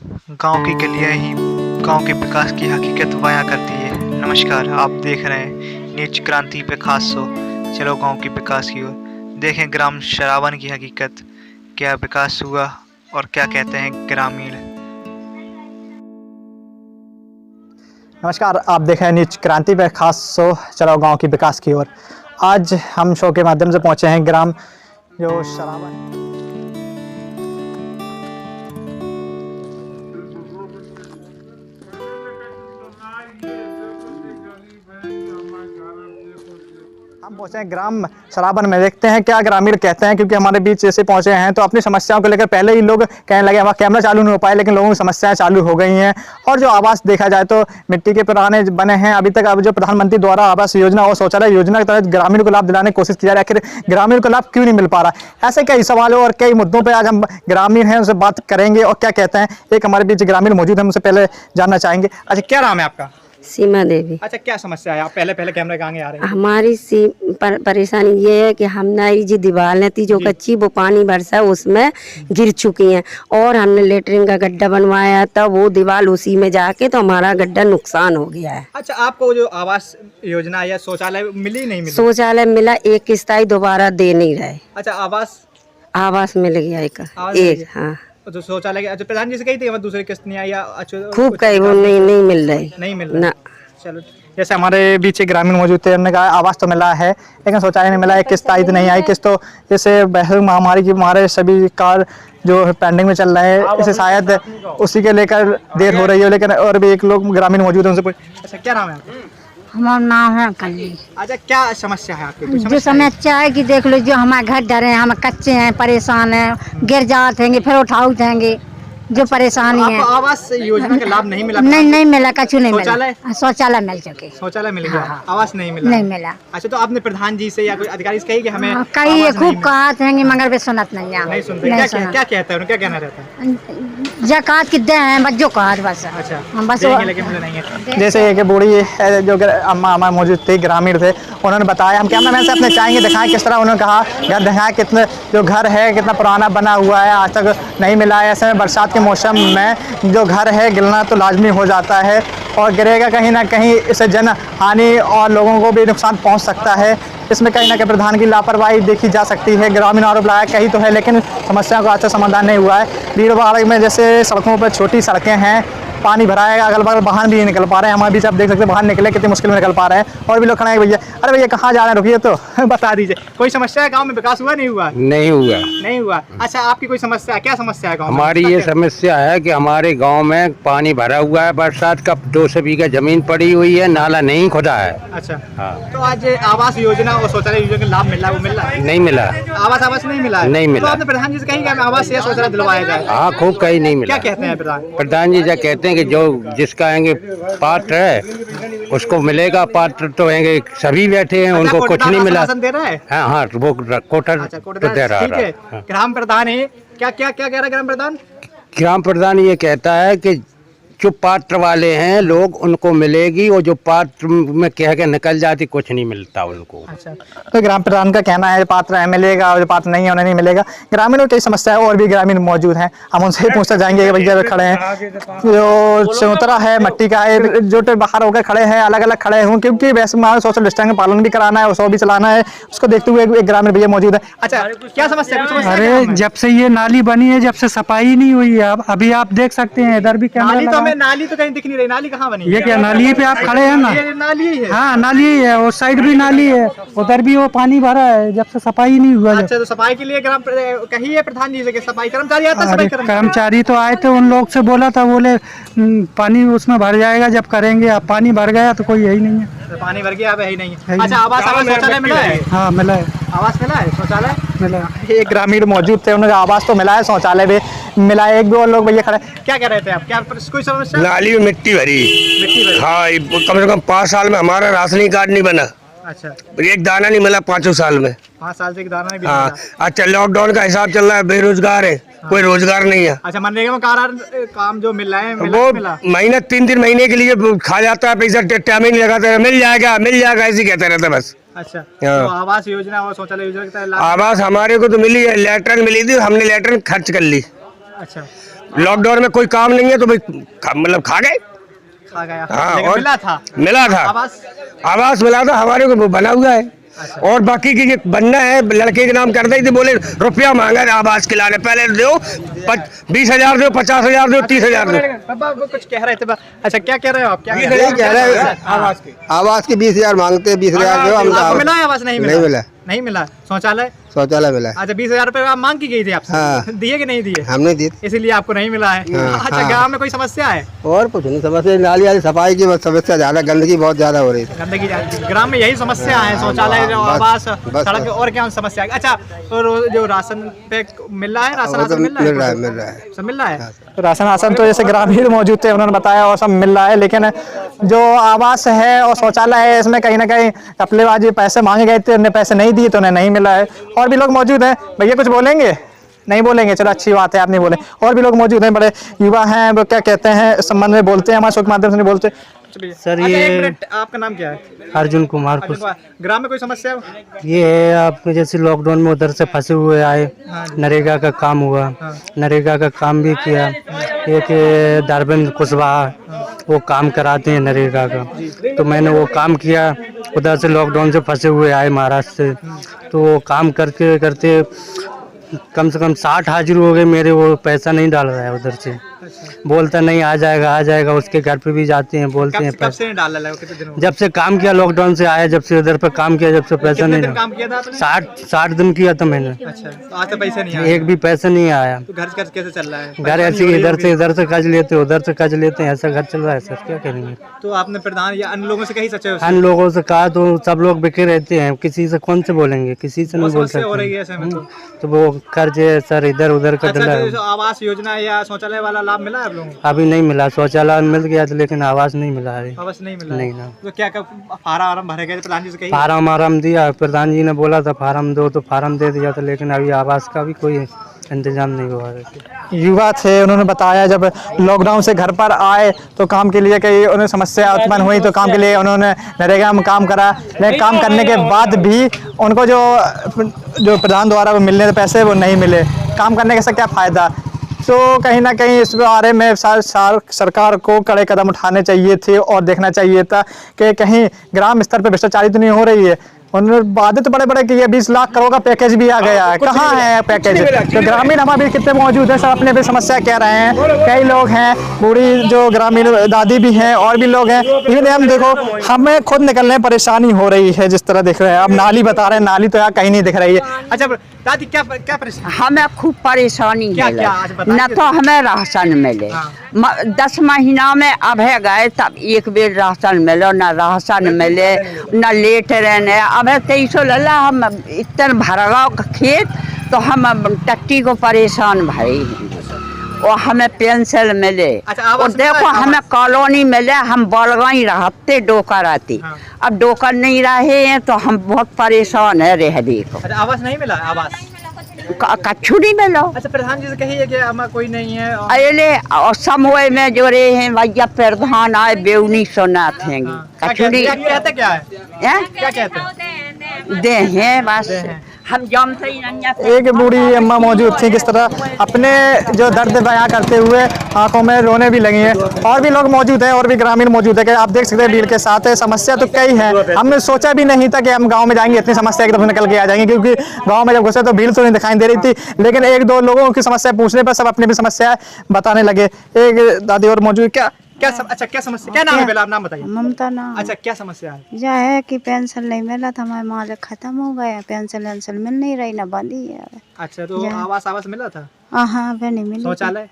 गांव की गलियां ही गांव के विकास की हकीकत बयां करती है। नमस्कार, आप देख रहे हैं नीच क्रांति पे खास शो। चलो गांव की विकास की ओर देखें ग्राम शरावन की हकीकत, क्या विकास हुआ और क्या कहते हैं ग्रामीण। नमस्कार, आप देख रहे हैं नीच क्रांति पे खास शो चलो गांव की विकास की ओर। आज हम शो के माध्यम से पहुंचे हैं ग्राम जो शरावन। हम पहुंचे हैं ग्राम शरावन में, देखते हैं क्या ग्रामीण कहते हैं, क्योंकि हमारे बीच ऐसे पहुंचे हैं तो अपनी समस्याओं को लेकर पहले ही लोग कहने लगे हमारा कैमरा चालू नहीं हो पाया, लेकिन लोगों की समस्याएं चालू हो गई हैं। और जो आवास देखा जाए तो मिट्टी के पुराने बने हैं अभी तक। अब जो प्रधानमंत्री द्वारा आवास योजना और शौचालय योजना के तहत ग्रामीण को लाभ दिलाने की कोशिश की जा रही है, आखिर ग्रामीण को लाभ क्यों नहीं मिल पा रहा। ऐसे कई सवालों और कई मुद्दों पर आज हम ग्रामीण हैं उनसे बात करेंगे और क्या कहते हैं। एक हमारे बीच ग्रामीण मौजूद है, उनसे पहले जानना चाहेंगे। अच्छा, क्या नाम है आपका? सीमा देवी। अच्छा, क्या समस्या है? आप पहले कैमरे के आगे आ रहे हैं। हमारी परेशानी ये है कि हमारी जो दीवारें थी जो कच्ची, वो पानी बरसा उसमें गिर चुकी हैं और हमने लेटरिन का गड्ढा बनवाया था, वो दीवार उसी में जाके तो हमारा गड्ढा नुकसान हो गया है। अच्छा, आपको जो आवास योजना या शौचालय मिली नहीं मिली? शौचालय मिला, एक किस्त आई, दोबारा दे नहीं रहे। अच्छा, आवास मिल गया एक। हाँ, तो शौचालय के अच्छा प्रधान जी से कही थी दूसरी किस्त नहीं आई या खूब कही, वो नहीं मिल रही, नहीं मिल ना। चलो, जैसे हमारे बीच एक ग्रामीण मौजूद थे, उन्होंने कहा आवास तो मिला है लेकिन शौचालय नहीं मिला, एक किस्त आई तो नहीं आई। किस्त तो जैसे वैश्विक महामारी की हमारे सभी कार्य जो पेंडिंग में चल रहे हैं, इसे शायद उसी के लेकर देर हो रही है। लेकिन और भी एक लोग ग्रामीण मौजूद है, उनसे अच्छा, क्या नाम है आपका? हमारा नाम है कल्ली। अच्छा, क्या समस्या है आपकी? जो समस्या है कि देख लो, जो हमारे घर डरे हैं, हम कच्चे हैं, परेशान हैं, गिर जाते हैं फिर उठाएंगे, जो परेशानी है। आवास योजना का लाभ नहीं मिला? नहीं मिला, कछु नहीं मिला। शौचालय मिल चुके, शौचालय मिल गया, आवास नहीं मिला। नहीं मिला। अच्छा, तो आपने प्रधान जी से या कोई अधिकारी से कही कि हमें कई खूब कहा थे मगर वे सुनत नहीं सुनते? क्या कहता है, क्या कहना रहता है? जकात कितने हैं बच्चों का बस। अच्छा, बस लेकिन नहीं है। जैसे एक बूढ़ी जो अम्मा हमारे मौजूद थे, ग्रामीण थे, उन्होंने बताया, हम कैमरा मैन से अपने चाहेंगे दिखाएं किस तरह उन्होंने कहा घर दिखाएं कितने जो घर है कितना पुराना बना हुआ है, आज तक नहीं मिला है। ऐसे में बरसात के मौसम में जो घर है गिरना तो लाजमी हो जाता है और गिरेगा कहीं ना कहीं, इससे जन हानि और लोगों को भी नुकसान पहुंच सकता है। इसमें कहीं ना कहीं प्रधान की लापरवाही देखी जा सकती है। ग्रामीण आरोप लगाया कही तो है लेकिन समस्या का अच्छा समाधान नहीं हुआ है। भीड़ भाड़ में जैसे सड़कों पर छोटी सड़कें हैं, पानी भरा है, अगल बगल वाहन भी नहीं निकल पा रहे हैं। हमारे बीच आप देख सकते हैं बाहर निकले कितनी मुश्किल में निकल पा रहे हैं। और भी लोग खड़े हैं, भैया अरे भैया कहाँ जा रहे हैं, रुकिए तो बता दीजिए। कोई समस्या है गांव में? विकास हुआ नहीं हुआ? नहीं हुआ। अच्छा, आपकी कोई समस्या, क्या समस्या है गांव में? हमारी ये समस्या है कि हमारे गांव में पानी भरा हुआ है, बरसात का 200 बीघा जमीन पड़ी हुई है, नाला नहीं खुदा है। अच्छा, हाँ। तो आज आवास योजना और शौचालय योजना का लाभ मिल रहा है, वो मिल रहा है? नहीं मिला। आवास नहीं मिला है? नहीं मिला। तो आपने प्रधान जी से कही कि आवास या शौचालय दिलवाया जाए? हाँ, खूब कहीं नहीं मिला। क्या कहते हैं प्रधान जी क्या कहते हैं कि जो जिसका आएंगे पात्र है उसको मिलेगा, पात्र तो आएंगे सभी बैठे हैं, उनको कुछ नहीं मिला। हाँ, वो कोटर तो दे रहा है। ग्राम प्रधान है, क्या क्या क्या कह रहा है ग्राम प्रधान? ग्राम प्रधान ये कहता है कि जो पात्र वाले हैं लोग उनको मिलेगी, और जो पात्र में कह के निकल जाती कुछ नहीं मिलता उनको। अच्छा, तो ग्राम प्रधान का कहना है पात्र है मिलेगा और जो पात्र नहीं है उन्हें नहीं मिलेगा। ग्रामीणों की समस्या है और भी ग्रामीण मौजूद हैं, हम उनसे पूछना चाहेंगे। भैया खड़े हैं, जो चौतरा है मट्टी का है, जो बाहर होकर खड़े हैं, अलग अलग खड़े हूँ क्योंकि वैसे सोशल डिस्टेंस का पालन भी कराना है और शो भी चलाना है, उसको देखते हुए एक ग्रामीण भैया मौजूद है। अच्छा, क्या समस्या? अरे जब से ये नाली बनी है, जब से सफाई नहीं हुई है, अभी आप देख सकते हैं इधर भी कैमरा लगा। नाली तो कहीं दिख नहीं रही, नाली कहाँ बनी? ये क्या नाली पे आप खड़े हैं ना? ये नाली है। हाँ, नाली है, उस साइड भी नाली है, उधर भी वो पानी भरा है, जब से सफाई नहीं हुआ। अच्छा, तो सफाई के लिए कही है प्रधान जी से कि सफाई कर्मचारी आता है? कर्मचारी तो आए थे, उन लोग से बोला था, बोले पानी उसमें भर जाएगा जब करेंगे। अब पानी भर गया तो कोई यही नहीं है। पानी भर गया, अब यही नहीं है। अच्छा, आवास शौचालय मिला है? हाँ, मिला है। आवास मिला है, शौचालय मिला। एक ग्रामीण मौजूद थे, उन्होंने आवास तो मिला है, शौचालय भी मिला है। एक भी और लोग भैया खड़े, क्या कह रहे थे आप? क्या कोई समस्या? नाली में मिट्टी भरी। हाँ, कम से कम 5 साल में हमारा राशनिंग कार्ड नहीं बना। अच्छा, एक दाना नहीं मिला 5 साल में। 5 साल से एक दाना नहीं हाँ, मिला। अच्छा, लॉकडाउन का हिसाब चल रहा है, बेरोजगार है, कोई रोजगार नहीं है। अच्छा, मनरेगा में काम जो मिल रहा है वो महीना 3 महीने के लिए खा जाता है पैसा, टाइम ही नहीं लगाता, मिल जाएगा ऐसे कहते रहते बस। अच्छा, तो आवास योजना और शौचालय योजना का आवास हमारे को तो मिली है, लेटरिन मिली थी, हमने लेटरिन खर्च कर ली। अच्छा, लॉकडाउन में कोई काम नहीं है तो भाई मतलब खा गए। खा गया। हाँ, लेकिन और मिला था आवास मिला था हमारे को, बना हुआ है। और बाकी की ये बनना है, लड़के के नाम कर दी थी, बोले रुपया मांगा है आवास के लाने, पहले दो 20,000 दो, 50,000 दो, 30,000 दो। बाबा वो कुछ कह रहे थे अच्छा क्या कह रहे हो आप? क्या कह रहे हैं? आवास के 20,000 मांगते हैं, 20,000 दो। आपको मिला है आवास? नहीं मिला। नहीं मिला। शौचालय मिला। अच्छा, 20,000 रुपए आप मांग की गई थी आपसे? हाँ। दिए कि नहीं दिए? हमने दी, इसीलिए आपको नहीं मिला है। अच्छा, गाँव में कोई समस्या है? और कुछ नहीं समस्या, नाली वाली सफाई की समस्या ज्यादा, गंदगी बहुत ज्यादा हो रही है। गंदगी ग्राम में यही समस्या है, शौचालय, आवास, सड़क, और क्या समस्या है? अच्छा, और जो राशन पे मिल रहा है, राशन मिल रहा है? सब मिल रहा है। राशन तो जैसे ग्रामीण मौजूद थे, उन्होंने बताया और सब मिल रहा है, लेकिन जो आवास है और शौचालय है इसमें कहीं ना कहीं कपलेबाजी, पैसे मांगे गए थे, उन्हें पैसे नहीं दिए तो उन्हें नहीं मिला है। और भी लोग मौजूद हैं। भैया कुछ बोलेंगे? नहीं बोलेंगे, चलो अच्छी बात है, आप नहीं बोले। और भी लोग मौजूद हैं, बड़े युवा हैं, वो क्या कहते हैं इस संबंध में बोलते हैं, हमारे शो के माध्यम से नहीं बोलते। सर अच्छा, ये एक मिनट, आपका नाम क्या है? अर्जुन कुमार अर्जुन कुमार। ग्राम में कोई समस्या है? ये है आपके जैसे लॉकडाउन में उधर से फंसे हुए आए, नरेगा का काम हुआ, नरेगा का काम भी किया। एक दारबंद कुशवाहा वो काम कराते हैं नरेगा का, तो मैंने वो काम किया। उधर से लॉकडाउन से फंसे हुए आए महाराष्ट्र से, तो वो काम करते करते कम से कम 60 हाजिर हो गए मेरे। वो पैसा नहीं डाल रहा है उधर से, बोलता नहीं आ जाएगा। उसके घर पे भी जाते हैं, बोलते हैं कब से नहीं डाल रहा है? कितने दिन हो गए? जब से काम किया लॉकडाउन से आया, जब से उधर पे काम किया, जब से पैसा कितने नहीं दिन डाला। काम किया था आपने? 60 दिन किया था मैंने। अच्छा, तो आज तक पैसे नहीं आए? एक भी पैसा नहीं आया। तो घर कैसे चल रहा है? घर ऐसे इधर से कर्ज लेते, उधर से कर्ज लेते हैं, ऐसा घर चल रहा है सर, क्या करेंगे। तो आपने प्रधान या अन्य लोगों से कहीं सचे हो? अन्य लोगों से कहा तो सब लोग बिके रहते हैं, किसी से कौन से बोलेंगे, किसी से नहीं बोल समस्या हो रही है सकते। ऐसे में तो वो कर्ज है सर, इधर उधर का अच्छा, डला तो है। जो आवास योजना या शौचालय वाला लाभ मिला है आप लोगों को? अभी नहीं मिला, शौचालय मिल गया था लेकिन आवास नहीं मिला है। आवास नहीं मिला? नहीं ना। तो क्या फार्म भरे गए प्रधान जी से कहीं? फार्म दिया, प्रधान जी ने बोला था फार्म दो, तो फार्म दे दिया था, लेकिन अभी आवास का भी कोई इंतजाम नहीं हुआ है। युवा थे, उन्होंने बताया जब लॉकडाउन से घर पर आए तो काम के लिए कई उन्हें समस्या उत्पन्न हुई, तो काम के लिए उन्होंने नरेगा में काम करा, लेकिन काम करने के बाद भी उनको जो प्रधान द्वारा वो मिलने थे पैसे वो नहीं मिले। काम करने का क्या फ़ायदा? तो कहीं ना कहीं इस बारे में सरकार को कड़े कदम उठाने चाहिए थे और देखना चाहिए था कि कहीं ग्राम स्तर पर भ्रष्टाचारी तो नहीं हो रही है। उन्होंने वादे तो बड़े बड़े किए, 20 लाख करोड़ का पैकेज भी आ गया है, कहाँ है पैकेज? तो ग्रामीण हमारे कितने मौजूद हैं, सब अपने भी समस्या कह रहे हैं। कई लोग हैं, बूढ़ी जो ग्रामीण दादी भी हैं और भी लोग हैं। इन्हें हम देखो, हमें खुद निकलने में परेशानी हो रही है, जिस तरह दिख रहे हैं। अब नाली बता रहे हैं, नाली तो यहाँ कहीं नहीं दिख रही है। अच्छा दादी, क्या परेशानी? हमें खूब परेशानी क्या है। आज बताइए। न तो हमें राशन मिले, 10 महीना में अब है गए तब एक बेर राशन मिलो, न राशन मिले, न लेट रहने। अब 2300 लला, हम इतना भरगाव का खेत, तो हम टट्टी को परेशान भाई हैं। और हमें पेंसिल मिले। अच्छा, और देखो हमें कॉलोनी मिले, हम बलगाई रहते डोकर आती। अब डोकर नहीं रहे हैं तो हम बहुत परेशान है रह देखो। अच्छा, आवास नहीं मिला? आवास कच्छू नहीं मिलो। अच्छा, प्रधान जी से कहिए कि हमें कोई नहीं है। अरे और समूह में जो रहे हैं भैया प्रधान आए बेउनी सुना थे कछुड़ी कहते क्या है? क्या कहते हैं? दे हैं बस, हम जानते ही नहीं। एक बूढ़ी अम्मा मौजूद थी, किस तरह अपने जो दर्द बयां करते हुए आंखों में रोने भी लगी हैं। और भी लोग मौजूद हैं, और भी ग्रामीण मौजूद है कि आप देख सकते हैं भीड़ के साथ है। समस्या तो कई है, हमने सोचा भी नहीं था कि हम गांव में जाएंगे, इतनी समस्या एकदम निकल के आ जाएंगी, क्योंकि गांव में जब घुसे तो भीड़ तो नहीं दिखाई दे रही थी, लेकिन एक दो लोगों की समस्या पूछने पर सब अपनी भी समस्या बताने लगे। एक दादी और मौजूद, क्या समस्या? क्या नाम है? पहले आप नाम बताइए। ममता नाम। अच्छा, क्या समस्या है? यह है कि पेंशन नहीं मिला था, हमारे मालिक खत्म हो गया, पेंशन वेंशन मिल नहीं रही, ना बंदी है। अच्छा, तो आवास मिला था? हाँ, अभी नहीं मिला। शौचालय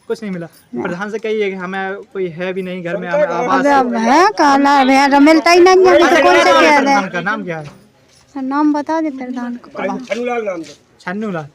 कुछ नहीं मिला? प्रधान से कहिए कि हमें कोई है भी नहीं घर में, हमें आवास है कहना मिलता ही नहीं है। कौन से क्या है? का नाम क्या है? नाम बता दे प्रधान को। छन्नूलाल।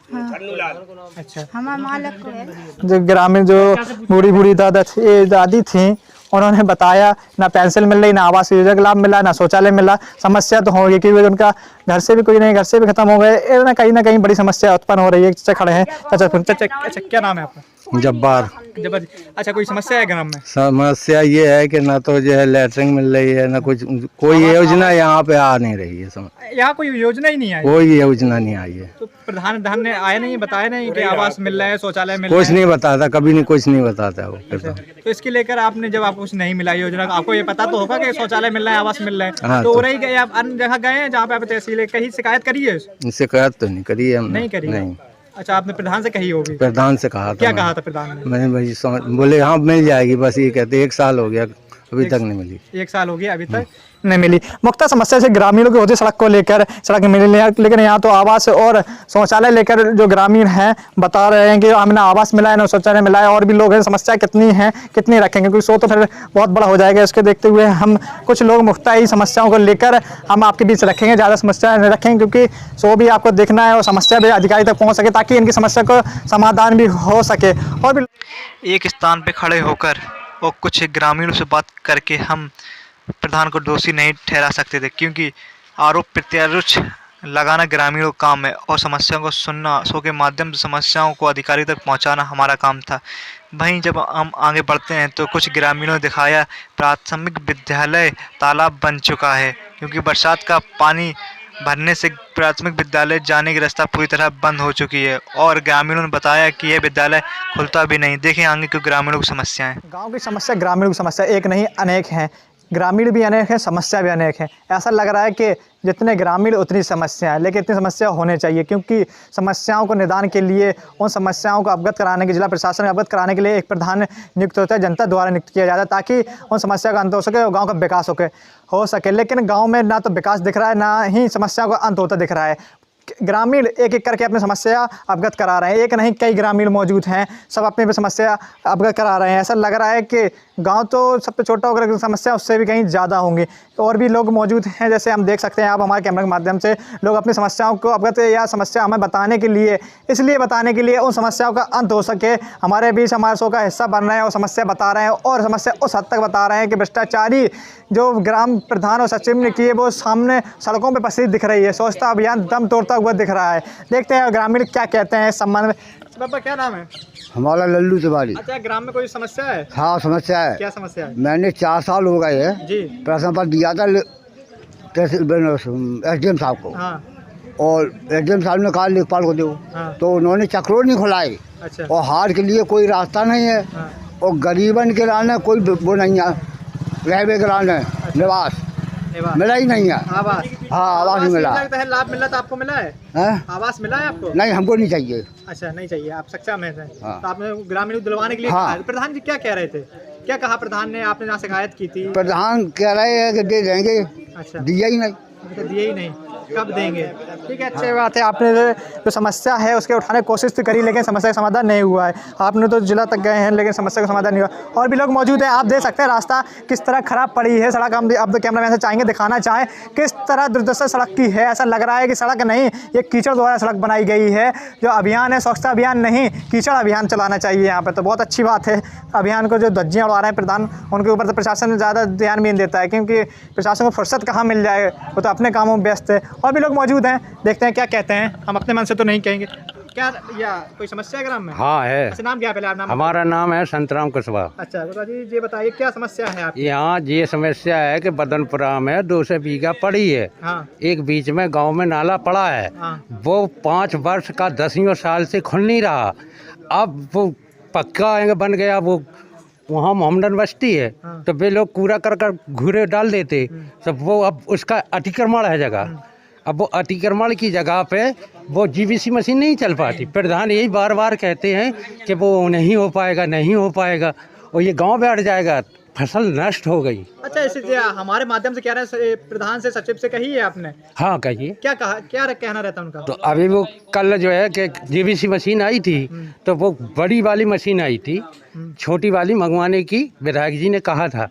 अच्छा, हमारे मालिक को है। जो ग्रामीण जो बूढ़ी दादी थी, उन्होंने बताया ना पेंसिल मिल रही, ना आवास योजना का लाभ मिला, ना शौचालय मिला। समस्या तो होगी क्योंकि उनका घर से भी कोई नहीं, घर से भी खत्म हो गए, ना कहीं बड़ी समस्या उत्पन्न हो रही है। खड़े हैं। अच्छा, क्या नाम है आपका? जब्बार। जबर अच्छा, कोई समस्या है ग्राम में? समस्या ये है कि ना तो जो है लैटरिन मिल रही है, ना कुछ कोई योजना यहाँ पे आ नहीं रही है। यहाँ कोई योजना ही नहीं आई? कोई योजना नहीं आई है। तो प्रधान ने आया नहीं, बताया नहीं कि आवास मिल रहा है, शौचालय मिल रहा है? कुछ नहीं बताता, कभी नहीं, कुछ नहीं बताता वो। तो इसके लेकर आपने, जब आपको कुछ नहीं मिला योजना, आपको ये पता तो होगा कि शौचालय मिल रहा है, आवास मिल रहा है, हाँ, तो रही गए आप अन्य जगह गए हैं जहाँ पे आप तहसील कहीं शिकायत करी है? शिकायत तो नहीं करी है हमने। नहीं करी? नहीं। अच्छा, आपने प्रधान से कही होगी? प्रधान से कहा था। क्या कहा था प्रधान ने? मैंने भाई बोले हाँ मिल जाएगी, बस ये कहते 1 साल हो गया अभी तक नहीं मिली। 1 साल हो गया अभी तक नहीं मिली। मुख्य समस्या से ग्रामीणों की होती सड़क को लेकर, सड़क मिल रही है, लेकिन यहाँ तो आवास और शौचालय लेकर जो ग्रामीण हैं बता रहे हैं कि हमें ना आवास मिला है ना शौचालय मिला है, और भी लोग हैं। समस्या कितनी है, कितनी रखेंगे, क्योंकि शो तो फिर बहुत बड़ा हो जाएगा। इसके देखते हुए हम कुछ लोग मुख्य ही समस्याओं को लेकर हम आपके बीच रखेंगे, ज़्यादा समस्या नहीं रखेंगे, क्योंकि शो भी आपको देखना है और समस्या भी अधिकारी तक पहुँच सके, ताकि इनकी समस्या को समाधान भी हो सके। और भी एक स्थान पे खड़े होकर और कुछ ग्रामीणों से बात करके हम प्रधान को दोषी नहीं ठहरा सकते थे, क्योंकि आरोप प्रत्यारोप लगाना ग्रामीणों का काम है और समस्याओं को सुनना, शो के माध्यम से समस्याओं को अधिकारी तक पहुंचाना हमारा काम था। वहीं जब हम आगे बढ़ते हैं तो कुछ ग्रामीणों ने दिखाया प्राथमिक विद्यालय तालाब बन चुका है, क्योंकि बरसात का पानी भरने से प्राथमिक विद्यालय जाने की रास्ता पूरी तरह बंद हो चुकी है, और ग्रामीणों ने बताया कि यह विद्यालय खुलता भी नहीं। देखें आगे क्यों ग्रामीणों की समस्याएं। गांव की समस्या, ग्रामीणों की समस्या एक नहीं अनेक हैं। ग्रामीण भी अनेक हैं, समस्या भी अनेक है। ऐसा लग रहा है कि जितने ग्रामीण उतनी समस्या है, लेकिन इतनी समस्या होने चाहिए, क्योंकि समस्याओं को निदान के लिए, उन समस्याओं को अवगत कराने के, जिला प्रशासन अवगत कराने के लिए एक प्रधान नियुक्त होता है, जनता द्वारा नियुक्त किया जाता है, ताकि उन समस्या का अंत हो सके और गाँव का विकास हो सके। लेकिन गाँव में ना तो विकास दिख रहा है, ना ही समस्याओं का अंत होता दिख रहा है। ग्रामीण एक एक करके अपनी समस्या अवगत करा रहे हैं, एक नहीं कई ग्रामीण मौजूद हैं, सब अपनी समस्या अवगत करा रहे हैं। ऐसा लग रहा है कि गांव तो सबसे छोटा होकर समस्या उससे भी कहीं ज़्यादा होंगी। और भी लोग मौजूद हैं, जैसे हम देख सकते हैं आप हमारे कैमरे के माध्यम से, लोग अपनी समस्याओं को अवगत या समस्या हमें बताने के लिए, इसलिए बताने के लिए उन समस्याओं का अंत हो सके, हमारे बीच हमारे शो का हिस्सा बन रहे हैं और समस्या बता रहे हैं, और समस्या उस हद तक बता रहे हैं कि भ्रष्टाचारी जो ग्राम प्रधान और सचिव ने किए वो सामने सड़कों पर पसीज दिख रही है। स्वच्छता अभियान दम तोड़ता हुआ दिख रहा है। देखते हैं ग्रामीण क्या कहते हैं इस संबंध में। बाबा क्या नाम है? हमारा लल्लू तिवारी। अच्छा, ग्राम में कोई समस्या है? हाँ समस्या है। क्या समस्या है? मैंने 4 साल हो गए हैं जी प्रश्न पत्र दिया था SDM साहब को। हाँ। और SDM साहब ने कहा लेखपाल को दो। हाँ। तो उन्होंने चक्रों नहीं खुलाए। अच्छा। और हार के लिए कोई रास्ता नहीं है। हाँ। और गरीबन के लाने कोई वो नहीं है, रहने के लाने निवास मिला ही नहीं है। आवास? हाँ आवास नहीं मिला। लाभ मिला तो आपको मिला है? आवास मिला है आपको? नहीं, हमको नहीं चाहिए। अच्छा, नहीं चाहिए, आप सक्षम हैं। हाँ। तो आपने ग्रामीण को दिलवाने के लिए हाँ। कहा। प्रधान जी क्या कह रहे थे? क्या कहा प्रधान ने? आपने जहाँ शिकायत की थी? प्रधान कह रहे हैं कि दे देंगे। अच्छा, दिया ही नहीं। दिए ही नहीं, कब देंगे? ठीक है, अच्छी बात है। आपने जो समस्या है उसके उठाने की कोशिश तो करी, लेकिन समस्या का समाधान नहीं हुआ है। आपने तो जिला तक गए हैं, लेकिन समस्या का समाधान नहीं हुआ। और भी लोग मौजूद हैं, आप देख सकते हैं रास्ता किस तरह खराब पड़ी है। सड़क हम अब तो कैमरामैन से चाहेंगे दिखाना चाहें किस तरह दुर्दशा सड़क की है। ऐसा लग रहा है कि सड़क नहीं, ये कीचड़ द्वारा सड़क बनाई गई है। जो अभियान है स्वच्छता अभियान नहीं, कीचड़ अभियान चलाना चाहिए यहाँ पर। तो बहुत अच्छी बात है अभियान को जो धज्जियाँ उड़ा रहे हैं प्रधान, उनके ऊपर तो प्रशासन ज़्यादा ध्यान भी नहीं देता है, क्योंकि प्रशासन को फुर्सत कहाँ मिल जाए, वो तो अपने कामों में व्यस्त है। और भी लोग मौजूद हैं, देखते हैं क्या कहते हैं। हम अपने मन से तो नहीं कहेंगे। क्या या कोई समस्या है ग्राम में? हाँ है। अच्छा, नाम क्या है? पहले आप नाम। हमारा नाम है संतराम कुशवाहा। अच्छा जी, ये बताइए क्या समस्या है आपकी? यहाँ ये समस्या है कि बदनपुरा में 200 बीघा पड़ी है। हाँ। एक बीच में गांव में नाला पड़ा है। हाँ। वो 5 वर्ष का 10 साल से खुल नहीं रहा। अब वो पक्का बन गया। वो वहाँ मोहम्मदन बस्ती है। हाँ। तो वे लोग कूड़ा कर घूरे डाल देते, तो वो अब उसका अतिक्रमण है जगह। अब वो अतिक्रमण की जगह पे वो GBC मशीन नहीं चल पाती। प्रधान यही बार बार कहते हैं कि वो नहीं हो पाएगा, नहीं हो पाएगा, और ये गांव बैठ जाएगा, फसल नष्ट हो गई। अच्छा, इसे हमारे माध्यम से कह रहे हैं, प्रधान से सचिव से कही है आपने? हाँ कहिए। क्या कहा, क्या कहना रहता उनका? तो अभी वो कल जो है कि GBC मशीन आई थी, तो वो बड़ी वाली मशीन आई थी, छोटी वाली मंगवाने की विधायक जी ने कहा था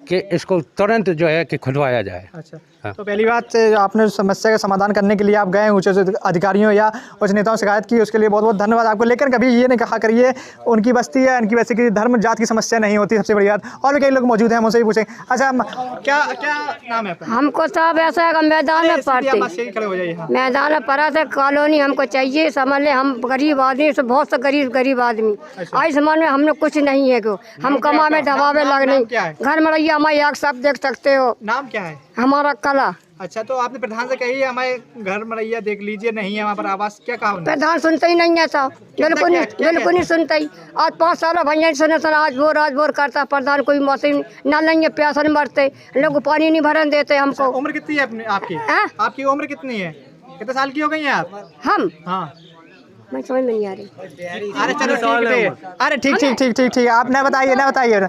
कि इसको तुरंत जो है कि खुलवाया जाए। अच्छा हाँ। तो पहली बात आपने समस्या का समाधान करने के लिए आप गए उच्च अधिकारियों या उच्च नेताओं से शिकायत की, उसके लिए बहुत बहुत धन्यवाद आपको। लेकिन कभी ये नहीं कहा करिए उनकी बस्ती है, उनकी वैसे की धर्म जात की समस्या नहीं होती, सबसे बड़ी बात। और भी कई लोग मौजूद हैं, मुझसे भी पूछें। अच्छा क्या क्या नाम है आपका? हमको सब ऐसा मैदान में पड़ते, खड़े हो जाइए। हाँ। मैदान में पड़ा था कॉलोनी हमको चाहिए, समझ ले हम गरीब आदमी से बहुत सा गरीब आदमी आई समाज में हमने कुछ नहीं है को हम कमा में दबा में लगने घर में रहिए हमारे आग सब देख सकते हो। नाम क्या है? हमारा कला। अच्छा तो आपने प्रधान से कही हमारे घर मरैया देख लीजिए, नहीं है वहाँ पर आवास, क्या कहा उन्होंने? प्रधान सुनते ही नहीं है साहब, बिल्कुल नहीं सुनता ही। आज 5 साल भैया सुने सुना आज बोर करता प्रधान, कोई मौसम ना नहीं है, प्यासा नहीं मरते लोग, पानी नहीं भरन देते हमको। उम्र कितनी है अपनी आपकी? आपकी उम्र कितनी है? कितने साल की हो गई हैं आप? हम हाँ मैं समझ में नहीं आ रही। अरे चलो ठीक है, अरे ठीक आपने बताइए ना बताइए।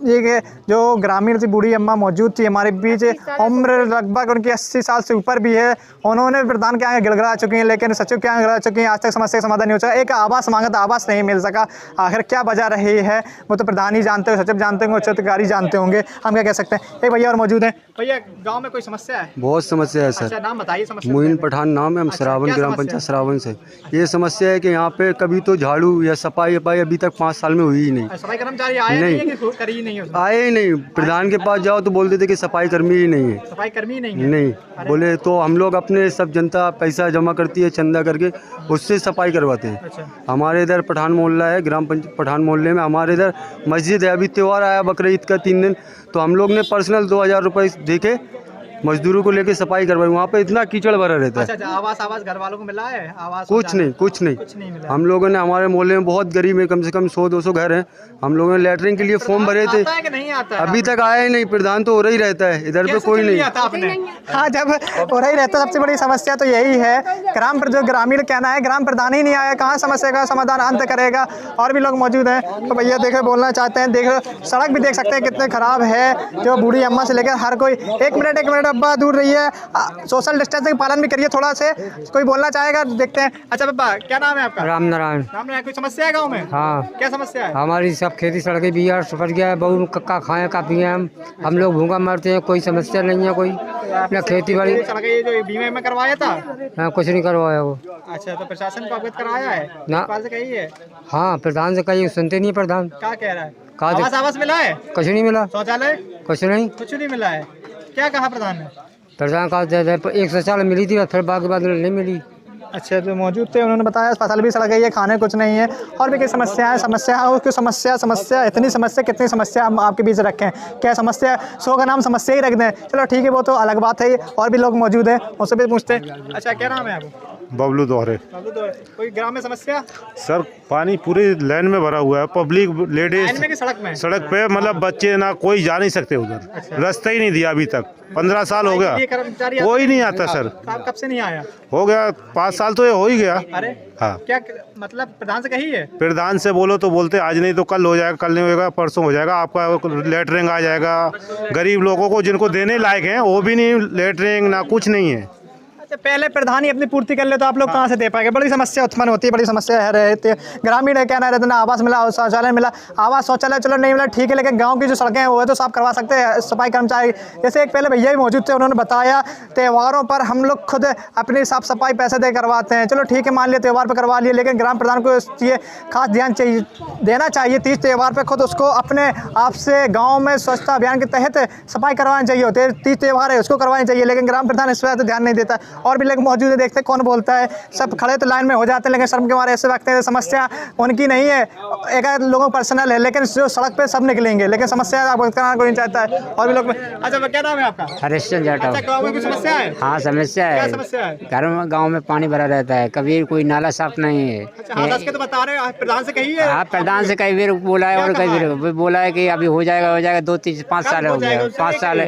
ये जो ग्रामीण थी बूढ़ी अम्मा मौजूद थी हमारे बीच, उम्र लगभग उनकी 80 साल से ऊपर भी है। उन्होंने प्रधान के आगे गिड़गड़ा चुकी हैं, लेकिन सचिव के आगे गिड़गड़ा चुकी हैं, आज तक समस्या का समाधान नहीं हो सका। एक आवास मांगा था, आवास नहीं मिल सका। आखिर क्या वजह रही है वो तो प्रधान ही जानते हो, सचिव जानते होंगे, उच्च अधिकारी जानते होंगे, हम क्या कह सकते हैं। एक भैया और मौजूद हैं। भैया गाँव में कोई समस्या है? बहुत समस्या है सर। अच्छा नाम बताइए समस्या। मोइन पठान नाम है, हम श्रावण ग्राम पंचायत श्रावण से। ये समस्या है कि यहाँ पे कभी तो झाड़ू या सफाई अभी तक 5 साल में हुई ही नहीं। सफाई कर्मचारी आए नहीं है कि करी नहीं? आए ही नहीं। प्रधान के पास जाओ तो बोल देते कि सफाई कर्मी ही नहीं है। सफाई कर्मी नहीं है? नहीं बोले तो हम लोग अपने सब जनता पैसा जमा करती है चंदा करके, उससे सफाई करवाते हैं। अच्छा। हमारे इधर पठान मोहल्ला है, ग्राम पंचायत पठान मोहल्ले में हमारे इधर मस्जिद है। अभी त्यौहार आया बकरीद का 3 दिन, तो हम लोग ने पर्सनल 2000 रुपये देके मजदूरों को लेके सफाई करवाई। वहाँ पे इतना कीचड़ भरा रहता है। अच्छा, आवास घर वालों को मिला है? आवास कुछ नहीं मिला। हम लोगों ने, हमारे मोहल्ले में बहुत गरीब है, कम से कम 100-200 घर हैं। हम लोगों ने लेटरिन के लिए फॉर्म भरे थे, नहीं आता अभी तक आया ही नहीं। प्रधान तो हो रही रहता है, इधर पे कोई नहीं। हाँ जब हो रही रहता, सबसे बड़ी समस्या तो यही है। जो ग्रामीण कहना है ग्राम प्रधान ही नहीं आया, कहाँ समस्या का समाधान अंत करेगा। और भी लोग मौजूद हैं, तो भैया देखो बोलना चाहते हैं। देखो सड़क भी देख सकते हैं कितने खराब है, जो बूढ़ी अम्मा से लेकर हर कोई 1 मिनट अब्बा दूर रही है, सोशल डिस्टेंसिंग पालन भी करिए थोड़ा से। कोई बोलना चाहेगा, देखते हैं। अच्छा बाबा क्या नाम है आपका? राम नारायण। कोई समस्या है गाँव में? हाँ। क्या समस्या है? हमारी सब खेती सड़कें भी यार सफर गया है, बहु कक्का खाए का पिए हम लोग भूखा मरते हैं। कोई समस्या नहीं है, कोई ना खेती बाड़ी। ये जो बीमे में करवाया था? हाँ कुछ नहीं करवाया वो। अच्छा तो प्रशासन को अवगत कराया है ना? कही है? हाँ प्रधान से कहिए, सुनते नहीं प्रधान। क्या कह रहा है? आवास मिला है? कुछ नहीं मिला। शौचालय? कुछ नहीं मिला है। क्या कहा प्रधान ने? प्रधान का 1 शौचालय मिली थी, फिर बाकी बाद नहीं मिली। अच्छा तो मौजूद थे, उन्होंने बताया फसल भी सड़ गई है, खाने कुछ नहीं है। और भी कई समस्या है। समस्या इतनी समस्या, कितनी समस्या हम आपके बीच रखें? क्या समस्या? 100 का नाम समस्या ही रख दें। चलो ठीक है, वो तो अलग बात है। और भी लोग मौजूद हैं, उनसे भी पूछते हैं। अच्छा क्या नाम है आपको? बबलू दोहरे। कोई ग्राम में समस्या? सर पानी पूरी लाइन में भरा हुआ है, पब्लिक लेडीज सड़क पे, मतलब बच्चे ना कोई जा नहीं सकते उधर। अच्छा। रास्ता ही नहीं दिया अभी तक, 15 साल हो गया, कोई नहीं आता सर। कब से नहीं आया? हो गया 5 साल तो ये हो ही गया। अरे हाँ क्या मतलब प्रधान से कही है? प्रधान से बोलो तो बोलते आज नहीं तो कल हो जाएगा, कल नहीं होगा परसों हो जाएगा, आपका लेटरिंग आ जाएगा। गरीब लोगों को जिनको देने लायक हैं वो भी नहीं, लेटरिंग ना कुछ नहीं है। पहले प्रधान ही अपनी पूर्ति कर ले तो आप लोग कहाँ से दे पाएंगे? बड़ी समस्या उत्पन्न होती है, बड़ी समस्या है रहती है। ग्रामीण है कहना रहता है ना आवास मिला, शौचालय मिला। आवास शौचालय चलो नहीं मिला ठीक है, लेकिन गांव की जो सड़कें हैं वो है तो साफ करवा सकते हैं सफाई कर्मचारी। जैसे एक पहले भैया भी मौजूद थे, उन्होंने बताया त्योहारों पर हम लोग खुद अपनी साफ सफाई पैसे दे करवाते हैं। चलो ठीक है, मान लिया त्यौहार पर करवा लिए, लेकिन ग्राम प्रधान को ये खास ध्यान देना चाहिए। 30 त्यौहार पर खुद उसको अपने आप से गाँव में स्वच्छता अभियान के तहत सफाई करवानी चाहिए होती है। 30 त्यौहार है उसको करवानी चाहिए, लेकिन ग्राम प्रधान इस पर तो ध्यान नहीं देता। और भी लोग मौजूद है, देखते कौन बोलता है। सब खड़े तो लाइन में हो जाते हैं, लेकिन शर्म के मारे ऐसे रखते हैं। समस्या उनकी नहीं है, एक आध लोगों पर्सनल है, लेकिन जो सड़क पे सब निकलेंगे, लेकिन समस्या आपको करना कोई नहीं चाहता है। और भी लोग। अच्छा क्या नाम है आपका? हरीशचंद्र जाटव। अच्छा गाँव में कोई समस्या है? हाँ समस्या है। क्या समस्या है? घर में गाँव में पानी भरा रहता है, कभी कोई नाला साफ नहीं है। अच्छा के तो बता रहे हैं, प्रधान से कही है? हाँ प्रधान से कई बार बोला है, और कई बार बोला है कि अभी हो जाएगा 2-3-5 साल हो गया, 5 साल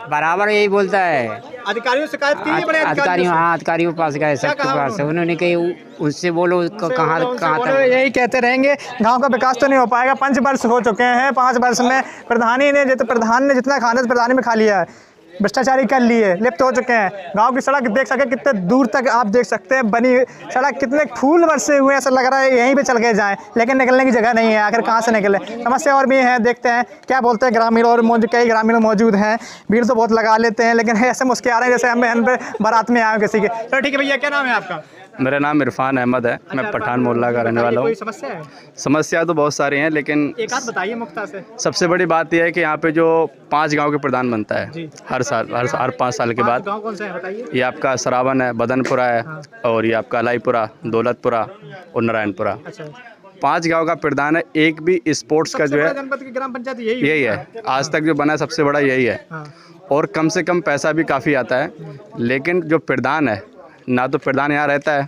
बराबर यही बोलता है। अधिकारियों से शिकायत की है? बड़े अधिकारियों, हाँ अधिकारियों के पास गए, सबके पास। उन्होंने कही उनसे बोलो कहाँ तक। यही कहते रहेंगे, गांव का विकास तो नहीं हो पाएगा। 5 वर्ष हो चुके हैं, 5 वर्ष में प्रधान ने जितना खाना प्रधानी में खा लिया है। भ्रष्टाचारी कर लिए, लिप्त हो चुके हैं। गांव की सड़क देख सके कितने दूर तक आप देख सकते हैं बनी सड़क, कितने फूल बरसे हुए हैं, ऐसा लग रहा है यहीं पे चल के जाएं, लेकिन निकलने की जगह नहीं है। आखिर कहाँ से निकले? समस्या और भी है, देखते हैं क्या बोलते हैं ग्रामीण। और कई ग्रामीण मौजूद हैं, भीड़ तो बहुत लगा लेते हैं, लेकिन ऐसे मुस्कुरा रहे हैं जैसे हम बारात में आए किसी के। चलो ठीक है भैया, क्या नाम है आपका? मेरा नाम इरफान अहमद है, मैं पठान मोहल्ला का रहने वाला हूँ। कोई समस्या है? समस्या तो बहुत सारी हैं, लेकिन एक आध बताइए मुख्तार से। सबसे बड़ी बात यह है कि यहाँ पे जो 5 गांव के प्रधान बनता है हर साल, हर 5 साल के बाद। गांव कौन से हैं बताइए? ये आपका सरावन है, बदनपुरा है, और ये आपका अलाईपुरा, दौलतपुरा और नारायणपुरा। 5 गांव का प्रधान है। एक भी स्पोर्ट्स का जो है जनपद की ग्राम पंचायत यही है, आज तक जो बना है सबसे बड़ा यही है। और कम से कम पैसा भी काफ़ी आता है, लेकिन जो प्रधान है ना, तो प्रधान यहाँ रहता है,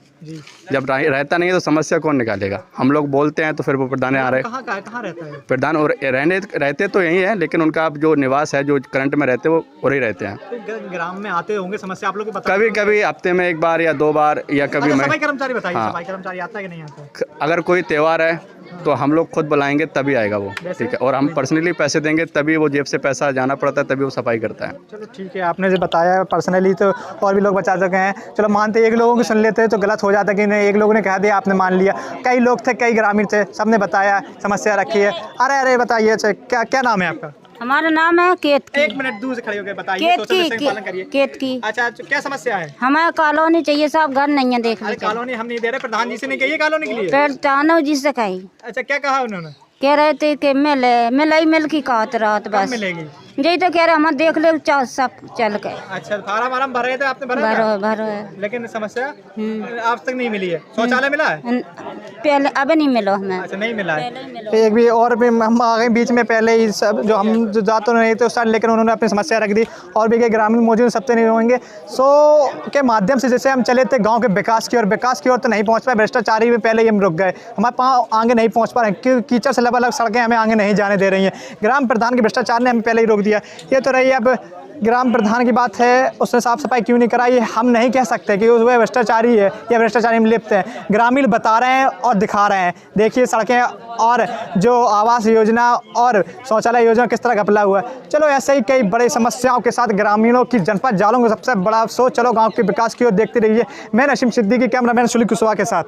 जब रहता नहीं है तो समस्या कौन निकालेगा? हम लोग बोलते हैं तो फिर वो प्रधान यहाँ कहाँ रहता है प्रधान? और रहते तो यहीं है, लेकिन उनका जो निवास है, जो करंट में रहते हैं, वो वही रहते हैं। तो ग्राम में आते होंगे, समस्या आप लोग कभी कभी हफ्ते में 1 बार या 2 बार, या कभी सफाई कर्मचारी बताइए। सफाई कर्मचारी आता है कि नहीं आता? अगर कोई त्यौहार है तो हम लोग खुद बुलाएंगे तभी आएगा वो, ठीक है। और हम पर्सनली पैसे देंगे तभी वो, जेब से पैसा जाना पड़ता है तभी वो सफाई करता है। चलो ठीक है, आपने जो बताया पर्सनली तो और भी लोग बचा सके हैं। चलो मानते, एक लोगों को सुन लेते तो गलत हो जाता कि नहीं, एक लोगों ने कह दिया आपने मान लिया। कई लोग थे, कई ग्रामीण थे, सबने बताया समस्या रखी है। अरे बताइए, अच्छा क्या नाम है आपका? हमारा नाम है केतकी। 1 मिनट दूर से खड़े होकर बताइए, सोशल डिस्टेंस पालन करिए। केतकी। अच्छा, क्या समस्या है? हमें कॉलोनी चाहिए साहब, घर नहीं है देखने। कॉलोनी हम नहीं दे रहे, प्रधान जी से नहीं कहिए कॉलोनी के लिए। प्रधान जी से कही। अच्छा, क्या कहा उन्होंने? कह रहे थे कि मिल की कहत रात बस मिलेगी। यही तो कह रहे हम देख ले सब चल गए। अच्छा, फार्म भर रहे थे आपने? भरो है, लेकिन समस्या आज तक नहीं मिली है। शौचालय मिला है? पहले अब नहीं मिलो हमें। अच्छा, नहीं मिला है। एक भी और भी हम आ गए बीच में, पहले ही सब जो हम जो जा तो नहीं थे उस टाइम, लेकिन उन्होंने अपनी समस्या रख दी। और भी कई ग्रामीण मौजूद, सबसे नहीं होंगे। के माध्यम से जैसे हम चले थे गाँव के विकास की ओर तो नहीं पहुँच पाए। भ्रष्टाचारी में पहले ही हम रुक गए, हमारे पाँव आगे नहीं पहुँच पा रहे हैं। कीचड़ से लबालब सड़कें हमें आगे नहीं जाने दे रही हैं। ग्राम प्रधान के भ्रष्टाचार ने हमें पहले ही रोक दिया। ये तो रही अब ग्राम प्रधान की बात है, उसने साफ सफाई क्यों नहीं कराई, हम नहीं कह सकते कि वह भ्रष्टाचारी है या भ्रष्टाचारी में लिप्त है। ग्रामीण बता रहे हैं और दिखा रहे हैं। देखिए सड़कें और जो आवास योजना और शौचालय योजना किस तरह घपला हुआ है। चलो ऐसे ही कई बड़ी समस्याओं के साथ ग्रामीणों की जनपद जालों का सबसे बड़ा अफसोस। चलो गाँव के विकास की ओर देखते रहिए। मैं नसीम सिद्दीकी, कैमरामैन सुली कुशवाहा के साथ।